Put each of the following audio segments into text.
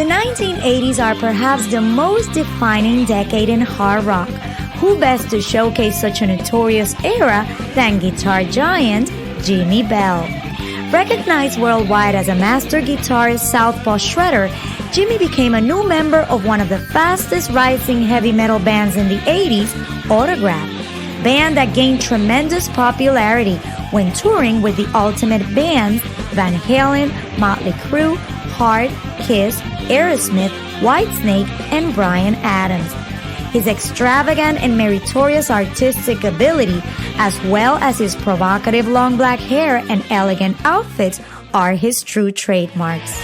The 1980s are perhaps the most defining decade in hard rock. Who best to showcase such a notorious era than guitar giant Jimi Bell? Recognized worldwide as a master guitarist, southpaw shredder, Jimi became a new member of one of the fastest rising heavy metal bands in the 80s, Autograph, band that gained tremendous popularity when touring with the ultimate bands Van Halen, Motley Crue, Heart, Kiss, Aerosmith, Whitesnake, and Bryan Adams. His extravagant and meritorious artistic ability, as well as his provocative long black hair and elegant outfits, are his true trademarks.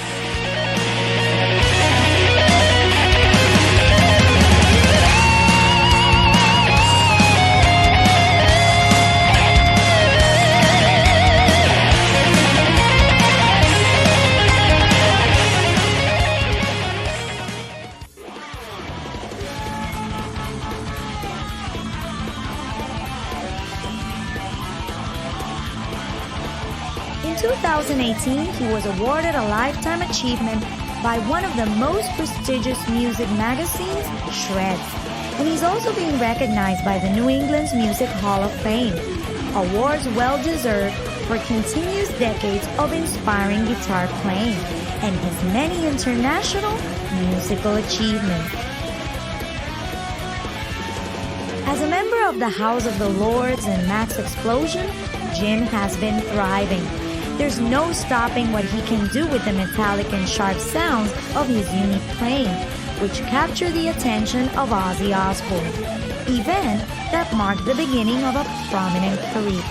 In 2018, he was awarded a Lifetime Achievement by one of the most prestigious music magazines, Shreds, and he's also being recognized by the New England's Music Hall of Fame. Awards well-deserved for continuous decades of inspiring guitar playing and his many international musical achievements. As a member of the House of the Lords and Max Explosion, Jim has been thriving. There's no stopping what he can do with the metallic and sharp sounds of his unique playing, which capture the attention of Ozzy Osbourne, event that marked the beginning of a prominent career.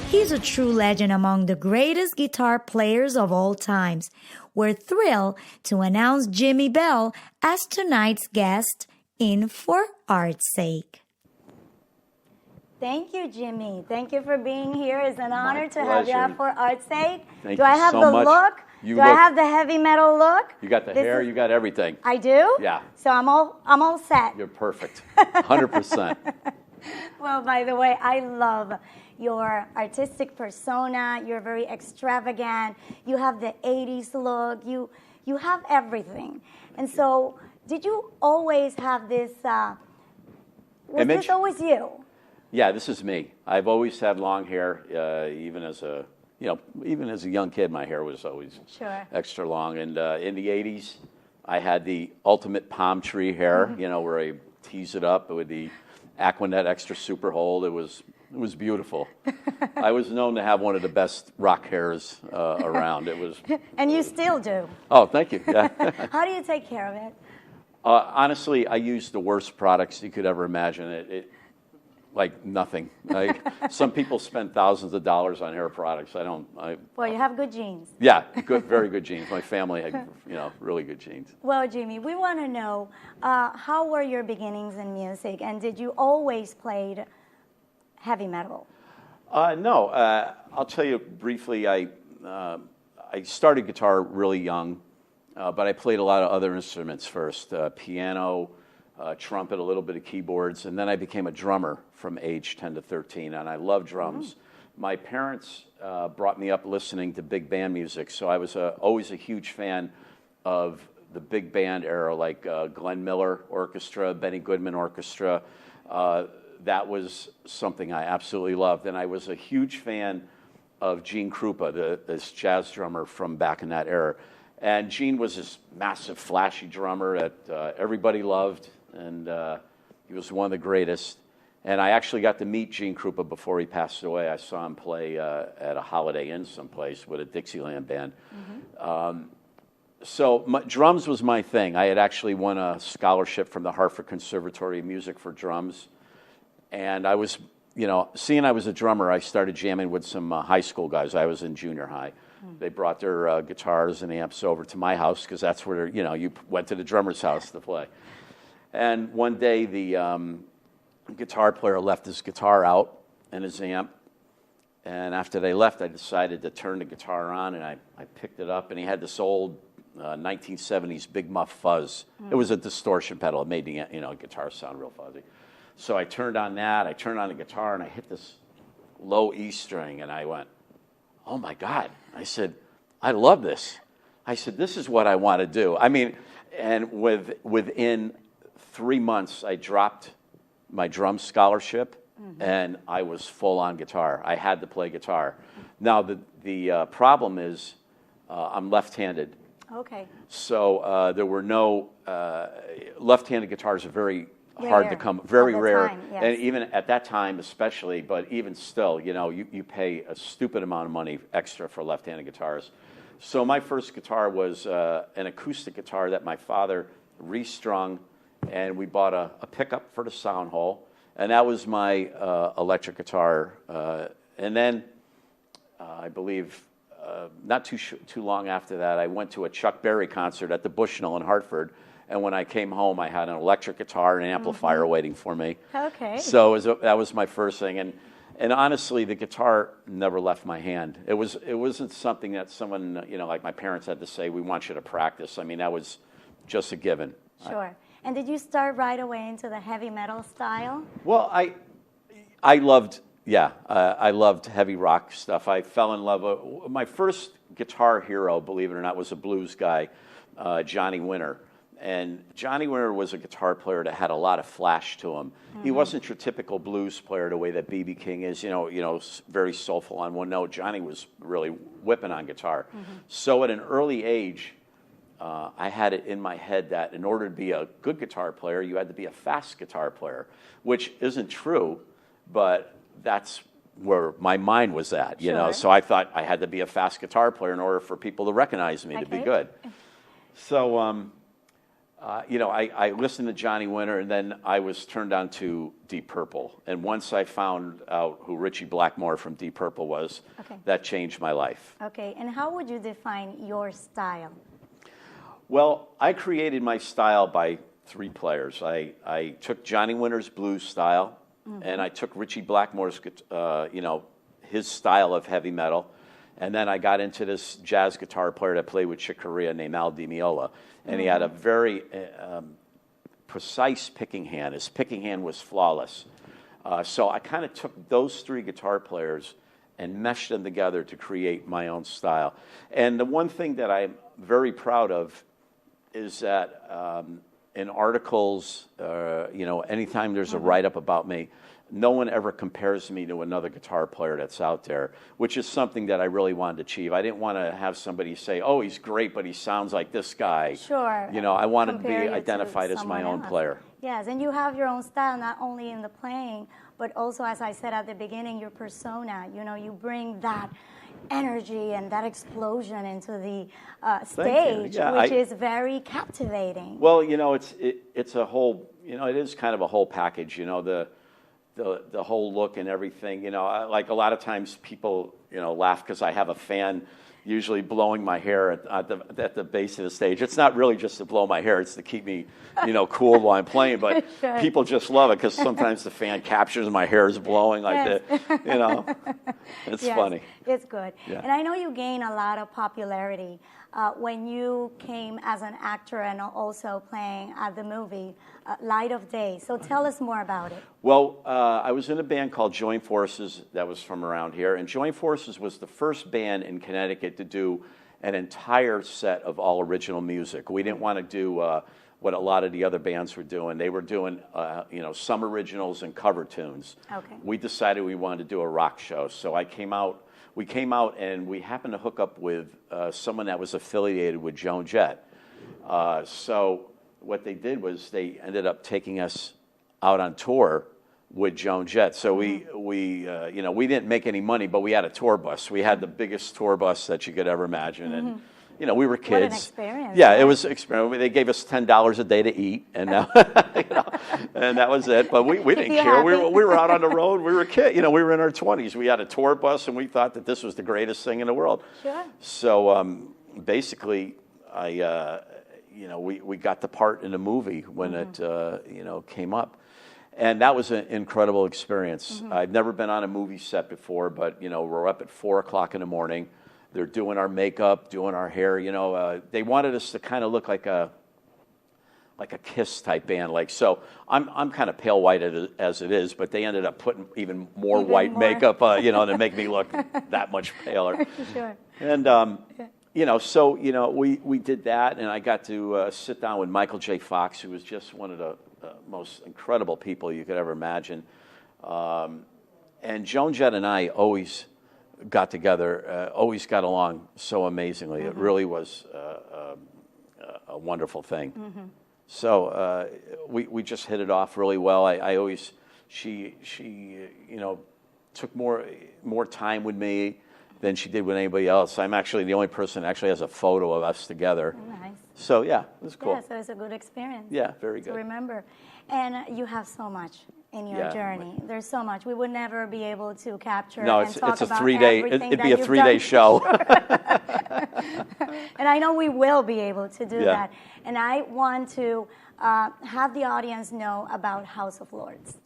He's a true legend among the greatest guitar players of all times. We're thrilled to announce Jimi Bell as tonight's guest in For Art's Sake. Thank you, Jimi. Thank you for being here. It's an honor to have you out For Art's Sake. Thank Do I have you so the much. look? Do I have the heavy metal look? You got the hair, you got everything. I do? Yeah. So I'm all set. You're perfect. 100%. Well, by the way, I love your artistic persona. You're very extravagant. You have the 80s look. You have everything. And so, did you always have this, was this always you? Yeah, this is me. I've always had long hair, even as a young kid, my hair was always extra long. And in the 80s, I had the ultimate palm tree hair, where I tease it up with the Aquanet Extra Super Hold. It was beautiful. I was known to have one of the best rock hairs around. It was. And you still do. Oh, thank you. Yeah. How do you take care of it? Honestly, I use the worst products you could ever imagine. Like nothing. Some people spend thousands of dollars on hair products. I don't. Well, you have good genes. Yeah, very good genes. My family had, really good genes. Well, Jimi, we want to know how were your beginnings in music, and did you always play heavy metal? No, I'll tell you briefly. I started guitar really young, but I played a lot of other instruments first: piano. Trumpet, a little bit of keyboards, and then I became a drummer from age 10 to 13, and I love drums. My parents brought me up listening to big band music, so I was always a huge fan of the big band era, like Glenn Miller Orchestra, Benny Goodman Orchestra. That was something I absolutely loved, and I was a huge fan of Gene Krupa, this jazz drummer from back in that era. And Gene was this massive, flashy drummer that everybody loved. And he was one of the greatest. And I actually got to meet Gene Krupa before he passed away. I saw him play at a Holiday Inn someplace with a Dixieland band. So drums was my thing. I had actually won a scholarship from the Hartford Conservatory of Music for drums. And I was, seeing I was a drummer, I started jamming with some high school guys. I was in junior high. They brought their guitars and amps over to my house because that's where, you went to the drummer's house to play. And one day, the guitar player left his guitar out and his amp. And after they left, I decided to turn the guitar on, and I picked it up, and he had this old 1970s Big Muff fuzz. It was a distortion pedal. It made the guitar sound real fuzzy. So I turned on that. I turned on the guitar, and I hit this low E string, and I went, oh my God. I said, I love this. I said, this is what I want to do. I mean, and within 3 months, I dropped my drum scholarship, and I was full on guitar. I had to play guitar. Now, the problem is I'm left-handed. Okay. So there were no left-handed guitars are very hard to come, very rare, time, yes. and even at that time especially, but even still, you know, you pay a stupid amount of money extra for left-handed guitars. So my first guitar was an acoustic guitar that my father restrung, and we bought a pickup for the sound hole, and that was my electric guitar. And then I believe not too long after that, I went to a Chuck Berry concert at the Bushnell in Hartford. And when I came home, I had an electric guitar and an amplifier waiting for me. Okay. So that was my first thing. And honestly, the guitar never left my hand. It wasn't something that someone, you know, like my parents had to say, we want you to practice. I mean, that was just a given. Sure. And did you start right away into the heavy metal style? Well, I loved heavy rock stuff. I fell in love. My first guitar hero, believe it or not, was a blues guy, Johnny Winter. And Johnny Winter was a guitar player that had a lot of flash to him. He wasn't your typical blues player the way that B.B. King is, you know, very soulful on one note. Johnny was really whipping on guitar. So at an early age, I had it in my head that in order to be a good guitar player, you had to be a fast guitar player, which isn't true, but that's where my mind was at, you know. So I thought I had to be a fast guitar player in order for people to recognize me, to be good. So, you know, I listened to Johnny Winter, and then I was turned on to Deep Purple. And once I found out who Ritchie Blackmore from Deep Purple was, that changed my life. Okay, and how would you define your style? Well, I created my style by 3 players. I took Johnny Winter's blues style, and I took Ritchie Blackmore's, you know, his style of heavy metal. And then I got into this jazz guitar player that played with Chick Corea named Al Di Meola. And he had a very precise picking hand. His picking hand was flawless. So I kind of took those 3 guitar players and meshed them together to create my own style. And the one thing that I'm very proud of is that in articles, you know, anytime there's a write-up about me, no one ever compares me to another guitar player that's out there, which is something that I really wanted to achieve. I didn't want to have somebody say, oh, he's great, but he sounds like this guy. Sure. You know, I wanted to be identified as my own player. Yes, and you have your own style, not only in the playing, but also, as I said at the beginning, your persona. You know, you bring that energy and that explosion into the stage, which is very captivating. Well, you know, it's a whole, you know, it is kind of a whole package, you know, the whole look and everything, you know, like a lot of times people, you know, laugh because I have a fan usually blowing my hair at the base of the stage. It's not really just to blow my hair, it's to keep me, you know, cool while I'm playing, but people just love it because sometimes the fan captures my hair is blowing like that, you know. It's funny. It's good. Yeah. And I know you gained a lot of popularity when you came as an actor and also playing at the movie Light of Day. So tell us more about it. Well, I was in a band called Joint Forces that was from around here, and Joint Forces was the first band in Connecticut to do an entire set of all original music. We didn't want to do what a lot of the other bands were doing. They were doing, you know, some originals and cover tunes. Okay. We decided we wanted to do a rock show, so we came out and we happened to hook up with someone that was affiliated with Joan Jett. So what they did was they ended up taking us out on tour with Joan Jett. So we you know, we didn't make any money, but we had a tour bus. We had the biggest tour bus that you could ever imagine, and you know, we were kids. What an experience! Yeah, it was an experience. They gave us $10 a day to eat, and you know, and that was it. But we didn't care. We were out on the road. We were kids. You know, we were in our 20s. We had a tour bus, and we thought that this was the greatest thing in the world. Sure. So basically, you know, we got the part in the movie when it you know, came up. And that was an incredible experience. I've never been on a movie set before, but, you know, we're up at 4 o'clock in the morning. They're doing our makeup, doing our hair. You know, they wanted us to kind of look like a like a Kiss type band. Like, so I'm kind of pale white as it is, but they ended up putting even more white makeup, you know, to make me look that much paler. Sure. And you know, so you know, we did that, and I got to sit down with Michael J. Fox, who was just one of the most incredible people you could ever imagine. And Joan Jett and I always got together, always got along so amazingly. It really was a wonderful thing. So we just hit it off really well. I always, she you know, took more time with me than she did with anybody else. I'm actually the only person that actually has a photo of us together. Nice. So yeah, it was cool. Yeah, so it's a good experience. Yeah, very good. To remember. And you have so much in your journey. There's so much. We would never be able to capture and talk about everything. It'd be a 3-day show. And I know we will be able to do that. And I want to have the audience know about House of Lords.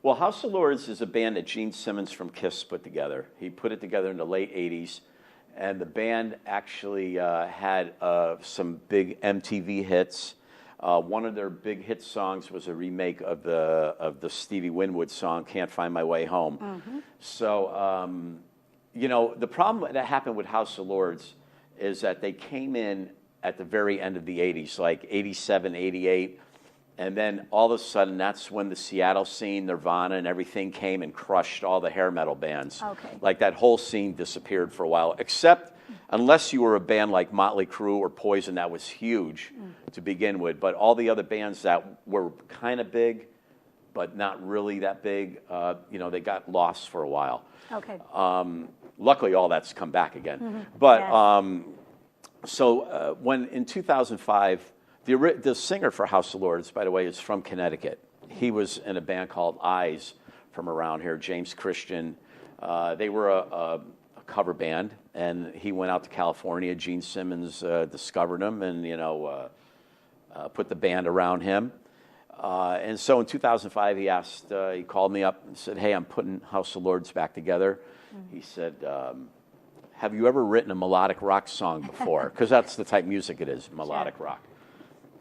Well, House of Lords is a band that Gene Simmons from Kiss put together. He put it together in the late 80s, and the band actually had some big MTV hits. One of their big hit songs was a remake of the Stevie Winwood song, Can't Find My Way Home. So, you know, the problem that happened with House of Lords is that they came in at the very end of the 80s, like 87, 88, and then all of a sudden, that's when the Seattle scene, Nirvana and everything came and crushed all the hair metal bands. Okay. Like that whole scene disappeared for a while, except unless you were a band like Motley Crue or Poison, that was huge to begin with. But all the other bands that were kind of big, but not really that big, you know, they got lost for a while. Okay. Luckily, all that's come back again. But so when in 2005, the singer for House of Lords, by the way, is from Connecticut. He was in a band called Eyes from around here, James Christian. They were a cover band, and he went out to California. Gene Simmons discovered him and, you know, put the band around him. And so in 2005, he called me up and said, hey, I'm putting House of Lords back together. He said, have you ever written a melodic rock song before? Because that's the type of music it is, melodic rock.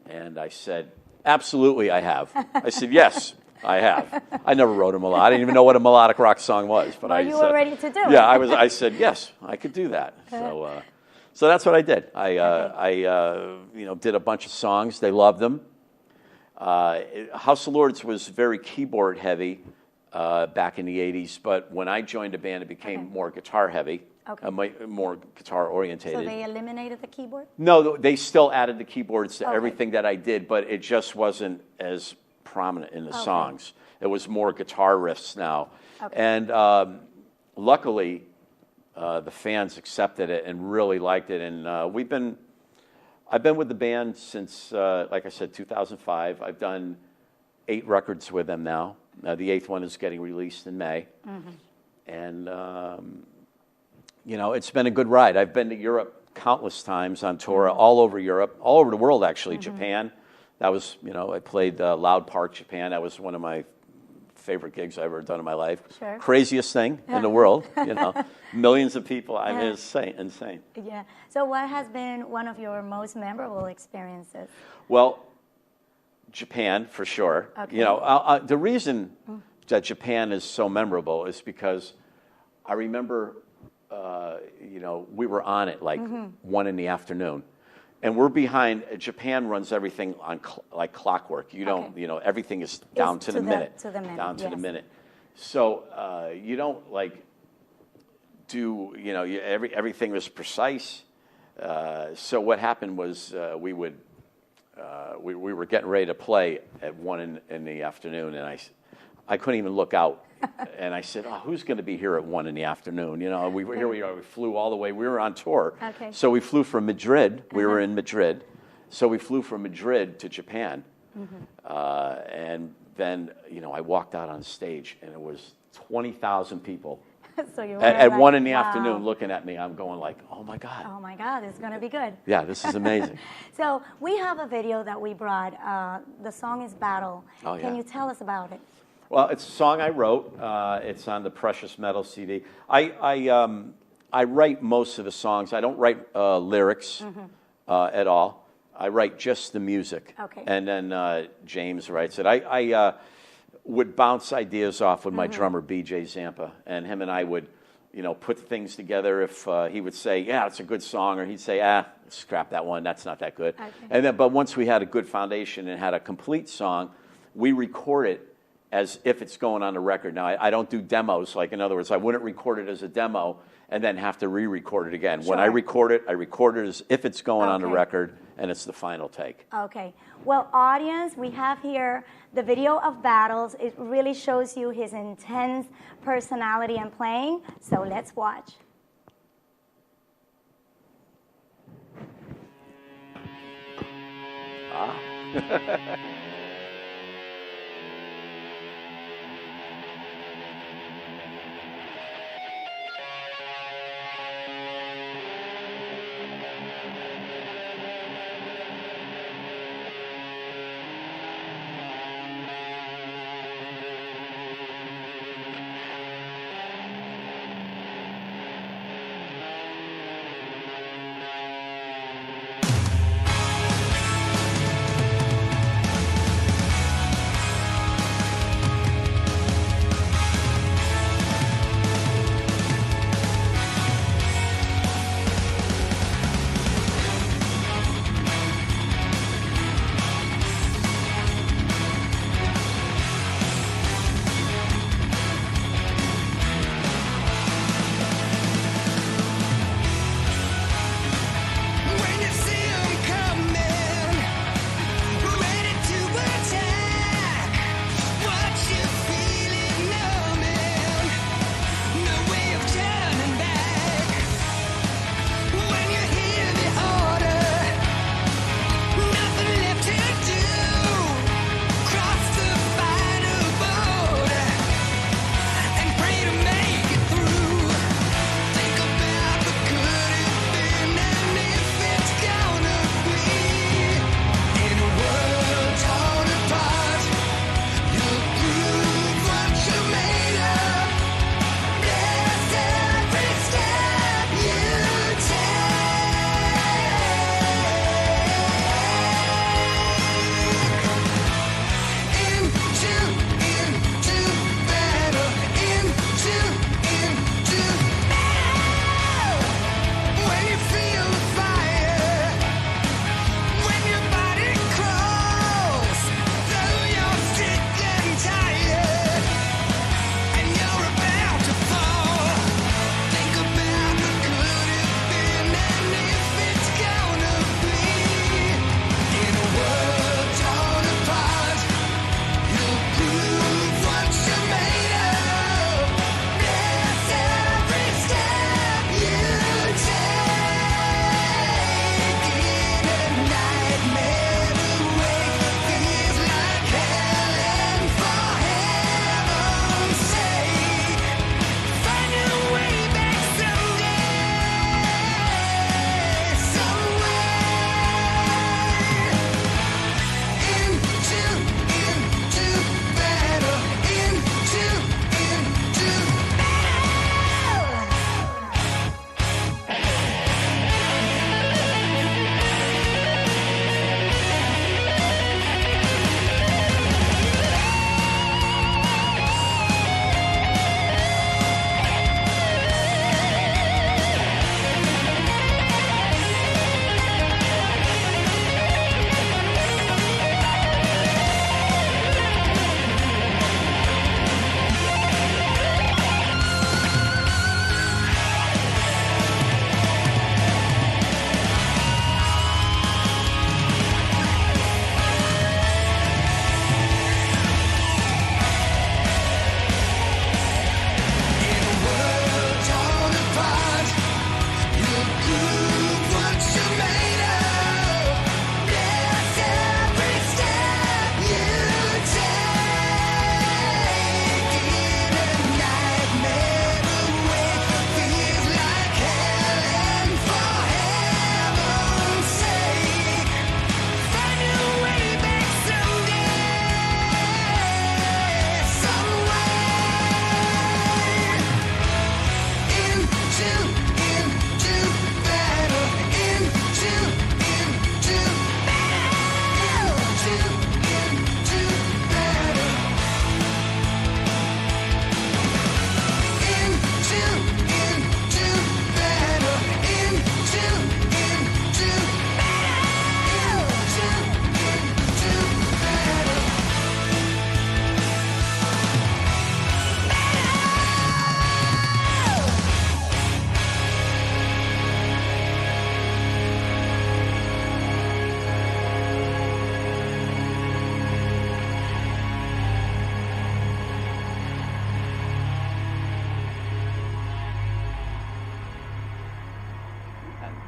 And I said, absolutely, I have. I said, yes, I have. I never wrote a melodic. I didn't even know what a melodic rock song was. But you were ready to do it. Yeah, I said, yes, I could do that. So that's what I did. I you know, did a bunch of songs. They loved them. House of Lords was very keyboard heavy back in the 80s. But when I joined the band, it became more guitar heavy. More guitar orientated. So they eliminated the keyboard? No, they still added the keyboards to everything that I did, but it just wasn't as prominent in the songs. It was more guitar riffs now. And luckily, the fans accepted it and really liked it. And I've been with the band since, like I said, 2005. I've done 8 records with them now. The 8th one is getting released in May. And you know, it's been a good ride. I've been to Europe countless times on tour, all over Europe, all over the world, actually. Japan, that was, you know, I played Loud Park, Japan. That was one of my favorite gigs I've ever done in my life. Sure. Craziest thing in the world, you know. Millions of people. I mean, it's insane. Yeah. So what has been one of your most memorable experiences? Well, Japan, for sure. You know, the reason that Japan is so memorable is because I remember... you know, we were on it like 1 in the afternoon, and we're behind. Japan runs everything on like clockwork. You don't, you know, everything is down to the minute, down to the minute. So you don't like do, you know, everything was precise. So what happened was we were getting ready to play at 1 in the afternoon, and I couldn't even look out. And I said, oh, who's going to be here at 1 in the afternoon? You know, here we are. We flew all the way. We were on tour. So we flew from Madrid. We were in Madrid. So we flew from Madrid to Japan. And then, you know, I walked out on stage, and it was 20,000 people so you were at like, 1 in the afternoon looking at me. I'm going like, oh, my God. Oh, my God, it's going to be good. Yeah, this is amazing. So we have a video that we brought. The song is Battle. Oh, Can you tell us about it? Well, it's a song I wrote. It's on the Precious Metal CD. I write most of the songs. I don't write lyrics at all. I write just the music. Okay. And then James writes it. I would bounce ideas off with my drummer, BJ Zampa, and him and I would, put things together. If he would say, yeah, it's a good song, or he'd say, scrap that one, that's not that good. Okay. And then, but once we had a good foundation and had a complete song, we record it as if it's going on the record. Now, I don't do demos. Like, in other words, I wouldn't record it as a demo and then have to re-record it again. Sure. When I record it as if it's going on the record, and it's the final take. Okay. Well, audience, we have here the video of Battles. It really shows you his intense personality and playing. So let's watch.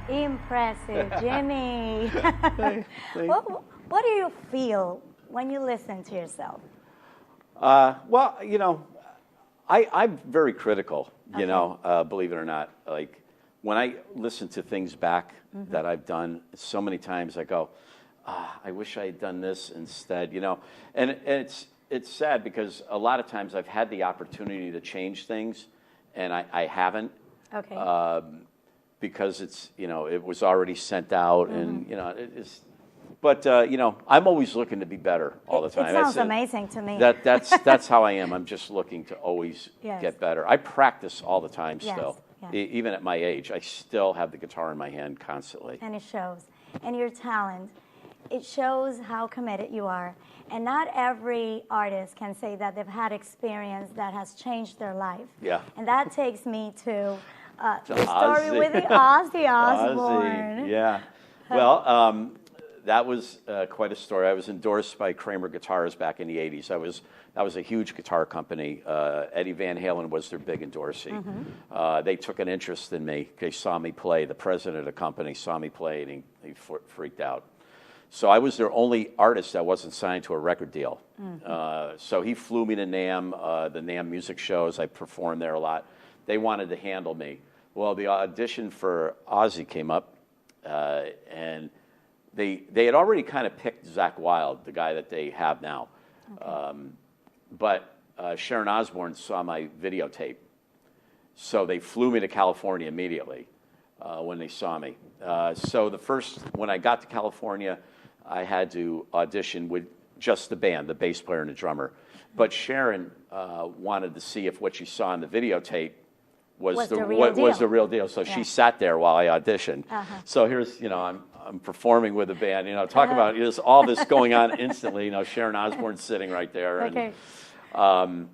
Impressive, Jimmy. What do you feel when you listen to yourself? Well, I'm very critical, believe it or not. Like, when I listen to things back that I've done, so many times I go, I wish I had done this instead, And it's sad because a lot of times I've had the opportunity to change things, and I haven't. Okay. Because it was already sent out, and But I'm always looking to be better all the time. It sounds amazing to me. That's how I am. I'm just looking to always Yes. get better. I practice all the time Yes, still. yes. Even at my age, I still have the guitar in my hand constantly. And it shows. And your talent, it shows how committed you are. And not every artist can say that they've had experience that has changed their life. Yeah. And that takes me to the story Ozzy. with the Ozzy Osbourne. Ozzy, yeah. Well, that was quite a story. I was endorsed by Kramer Guitars back in the 80s. That was a huge guitar company. Eddie Van Halen was their big endorsee. They took an interest in me. They saw me play. The president of the company saw me play, and he freaked out. So I was their only artist that wasn't signed to a record deal. So he flew me to NAMM, the NAMM music shows. I performed there a lot. They wanted to handle me. Well, the audition for Ozzy came up, and they had already kind of picked Zakk Wylde, the guy that they have now. Okay. But Sharon Osbourne saw my videotape. So they flew me to California immediately when they saw me. So when I got to California, I had to audition with just the band, the bass player and the drummer. But Sharon wanted to see if what she saw in the videotape was the real deal. So she sat there while I auditioned. So here's, I'm performing with a band, talk about there's all this going on instantly. Sharon Osbourne's sitting right there. Okay. And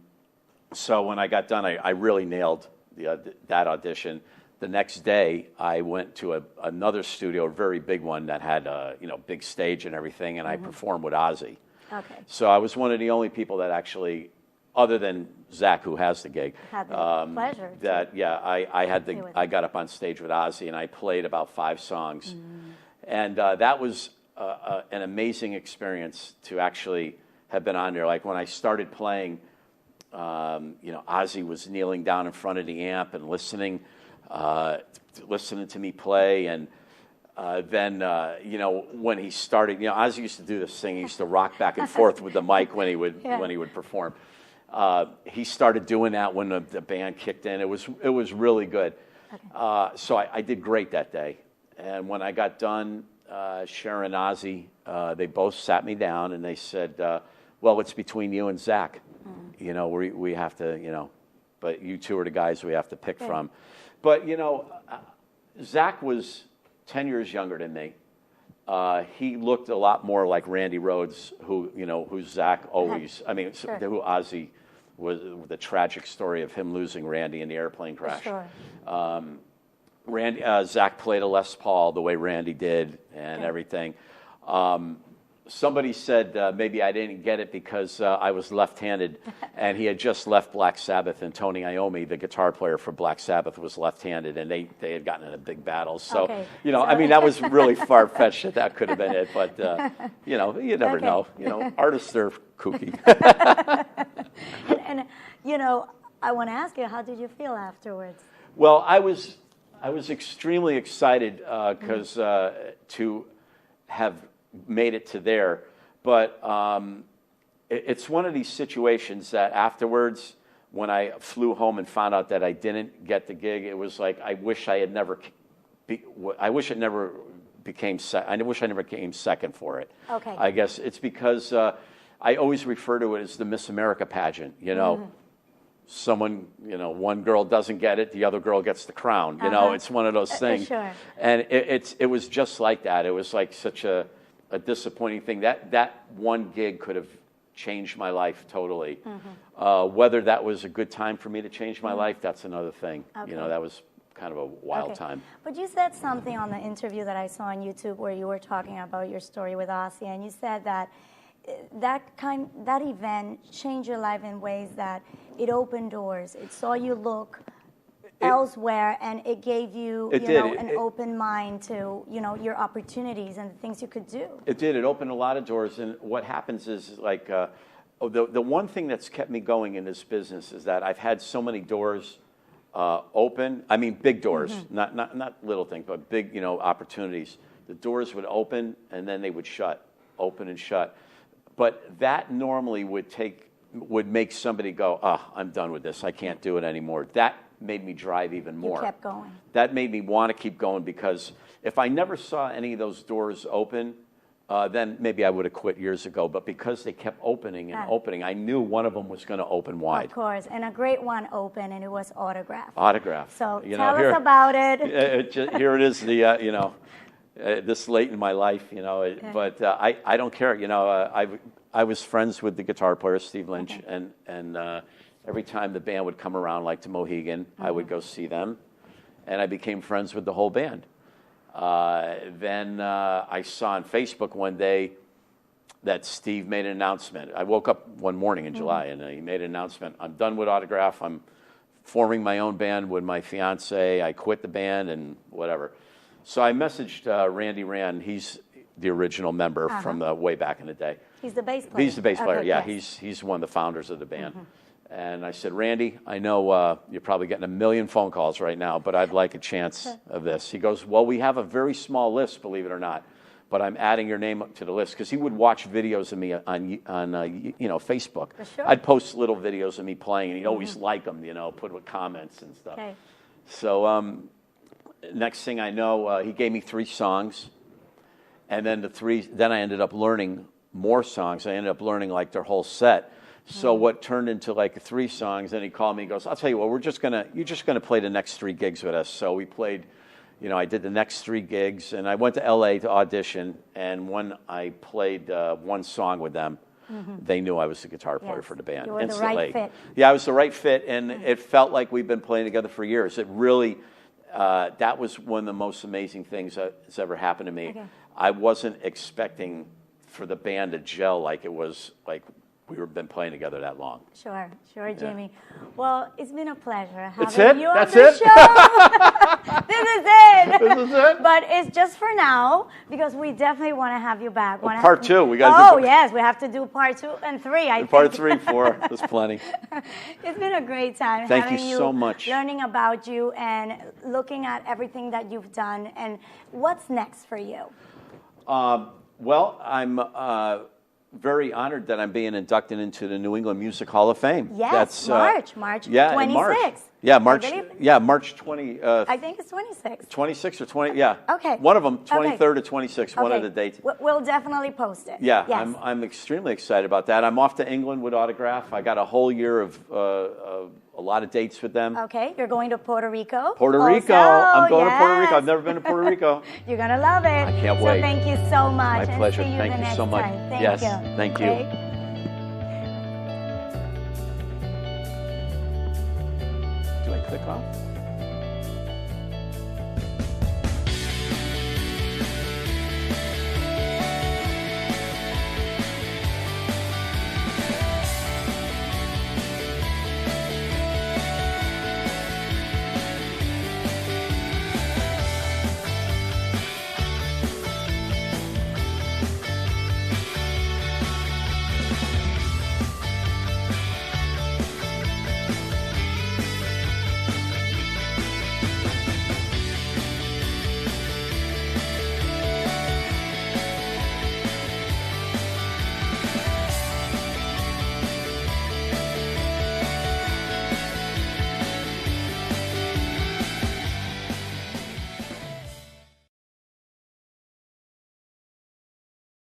so when I got done, I really nailed that audition. The next day, I went to another studio, a very big one that had a big stage and everything, and I performed with Ozzy. Okay. So I was one of the only people that actually, other than Zakk, who has the gig, had the pleasure. I got up on stage with Ozzy, and I played about 5 songs, and that was an amazing experience to actually have been on there. Like when I started playing, Ozzy was kneeling down in front of the amp and listening to me play, and then when he started, Ozzy used to do this thing. He used to rock back and forth with the mic when he would perform. He started doing that when the band kicked in. It was really good. Okay. So I did great that day. And when I got done, Sharon and Ozzy, they both sat me down and they said, "Well, it's between you and Zakk. We have to, but you two are the guys we have to pick from." But Zakk was 10 years younger than me. He looked a lot more like Randy Rhoads, who Zakk always. I mean, Sure. Who Ozzy was, the tragic story of him losing Randy in the airplane crash. Sure. Zakk played a Les Paul the way Randy did and everything. Somebody said maybe I didn't get it because I was left-handed, and he had just left Black Sabbath, and Tony Iommi, the guitar player for Black Sabbath, was left-handed, and they had gotten in a big battle. So, I mean, that was really far-fetched that could have been it, but, you never know. Artists are kooky. and I want to ask you, how did you feel afterwards? Well, I was extremely excited because to have made it to there, but it's one of these situations that afterwards, when I flew home and found out that I didn't get the gig, it was like I wish I never became second for it. Okay. I guess it's because I always refer to it as the Miss America pageant. Someone, one girl doesn't get it, the other girl gets the crown. It's one of those things. Sure. And it was just like that. It was like such a disappointing thing. That one gig could have changed my life totally. Whether that was a good time for me to change my life, that's another thing. Okay. That was kind of a wild time. But you said something on the interview that I saw on YouTube where you were talking about your story with Ozzy, and you said that that event changed your life in ways that it opened doors. It saw you look elsewhere, and it gave you, It you did. know, an open mind to, you know, your opportunities and the things you could do. It did. It opened a lot of doors. And what happens is, like, the one thing that's kept me going in this business is that I've had so many doors open. I mean, big doors, not little things, but big, you know, opportunities. The doors would open and then they would shut, open and shut. But that normally would make somebody go, I'm done with this. I can't do it anymore. That made me drive even more. You kept going. That made me want to keep going, because if I never saw any of those doors open, then maybe I would have quit years ago. But because they kept opening and opening, I knew one of them was going to open wide. Of course, and a great one opened, and it was Autograph. Autograph. So you tell know, us about it. Here it is. The you know, this late in my life, you know. But I don't care. You know, I was friends with the guitar player Steve Lynch, and every time the band would come around, like to Mohegan, I would go see them, and I became friends with the whole band. Then I saw on Facebook one day that Steve made an announcement. I woke up one morning in July, and he made an announcement. I'm done with Autograph. I'm forming my own band with my fiance. I quit the band and whatever. So I messaged Randy Rand. He's the original member from the way back in the day. He's the bass player. He's the bass player, yeah. Yes. He's one of the founders of the band. And I said, Randy, I know you're probably getting a million phone calls right now, but I'd like a chance of this. He goes, well, we have a very small list, believe it or not, but I'm adding your name up to the list, because he would watch videos of me on you know, Facebook. Sure. I'd post little videos of me playing, and he'd always like them, you know, put with comments and stuff. Okay. So next thing I know, he gave me 3 songs, and then then I ended up learning more songs. I ended up learning like their whole set. So what turned into like 3 songs, then he called me and goes, I'll tell you what, you're just gonna play the next 3 gigs with us. So we played, you know, I did the next 3 gigs, and I went to LA to audition, and when I played one song with them, they knew I was the guitar player for the band. You were instantly. the right fit. Yeah, I was the right fit, and it felt like we've been playing together for years. It really, that was one of the most amazing things that's ever happened to me. Okay. I wasn't expecting for the band to gel like it was, like we've been playing together that long. Sure, Jimmy. Well, it's been a pleasure That's having it? you on That's the it? show. This is it. This is it? But it's just for now, because we definitely want to have you back. Part 2. We got to do yes, we have to do part 2 and 3. I part think. 3, 4. There's plenty. It's been a great time Thank having you so much. learning about you and looking at everything that you've done. And what's next for you? Well, I'm very honored that I'm being inducted into the New England Music Hall of Fame. Yes, That's, March yeah, 26th. in March. Yeah, March. I believe. Yeah, March 20. I think it's 26th. 26 or 20. Yeah. Okay. One of them, Okay. 23rd or 26th. One of the dates. We'll definitely post it. Yeah, Yes. I'm extremely excited about that. I'm off to England with Autograph. I got a whole year of a lot of dates with them. Okay, you're going to Puerto Rico. Puerto Rico. I'm going to Puerto Rico. I've never been to Puerto Rico. You're gonna love it. I can't wait. So thank you so much. My pleasure. And see you Thank the you next so much. time. Thank Yes, you. thank you. Okay? Do I click off?